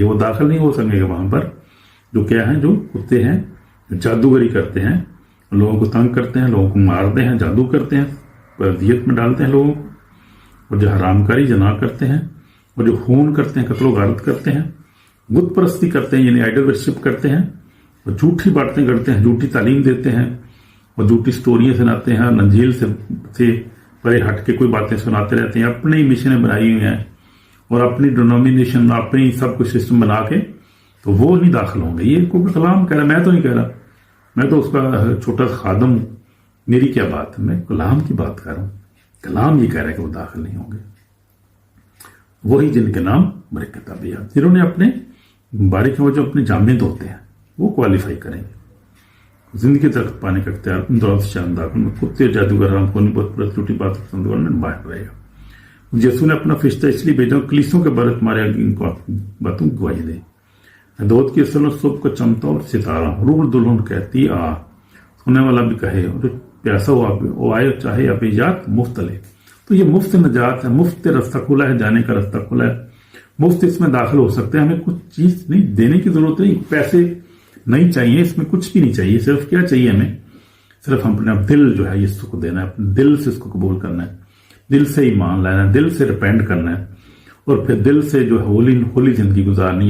चाहिए, वो दाखिल नहीं हो सकेंगे वहां पर। जो क्या है, जो कुत्ते हैं, जो जादूगरी करते हैं, लोगों को तंग करते हैं, लोगों को मारते हैं, जादू करते हैं, अजियत में डालते हैं लोगों को, और जो हरामकारी जना करते हैं, और जो खून करते हैं, कत्लो गारत करते हैं, बुत परस्ती करते हैं, यानी आइडल वर्शिप करते हैं, और झूठी बातें करते हैं, झूठी तालीम देते हैं, और झूठी स्टोरियां सुनाते हैं, नंझील से परे हट के कोई बातें सुनाते रहते हैं, अपनी मिशनें बनाई हुई हैं और अपनी डिनोमिनेशन, अपनी सब कुछ सिस्टम बना के, तो वो नहीं दाखिल होंगे। ये क्योंकि कलाम कह रहा, मैं तो नहीं कह रहा, मैं तो उसका छोटा सा खादम हूं, मेरी क्या बात है, मैं कलाम की बात कर रहा हूं। कलाम ये कह रहा है कि वो दाखिल नहीं होंगे। वही जिनके नाम बड़े किताबियात, जिन्होंने अपने बारीक जो अपने जामिद होते हैं वो क्वालिफाई करेंगे। जिंदगी तक पाने का इख्तियार दौलत शानदार में कुत्ते जादूगर राम को बहुत झूठी बात में बाहर रहेगा। यीशु ने अपना फरिश्ता इसलिए भेजा कलीसियों के बारे तुम्हारे इनको आपकी बातों की गवाही दे। दौद की असल सुबह को चमता और सितारा, रूह दुल्हन कहती आ, सुनने वाला भी कहे, और प्यासा हो आप वो आए, चाहे अभिजात मुफ्त ले। तो ये मुफ्त नजात है, मुफ्त रास्ता खुला है, जाने का रास्ता खुला है, मुफ्त इसमें दाखिल हो सकते हैं। हमें कुछ चीज नहीं देने की जरूरत नहीं, पैसे नहीं चाहिए, इसमें कुछ भी नहीं चाहिए। सिर्फ क्या चाहिए हमें, सिर्फ हम अपना दिल जो है यीशु को देना है, अपने दिल से इसको कबूल करना है, दिल से ईमान लाना है, दिल से रिपेंट करना है, और फिर दिल से जो है होली जिंदगी गुजारनी है।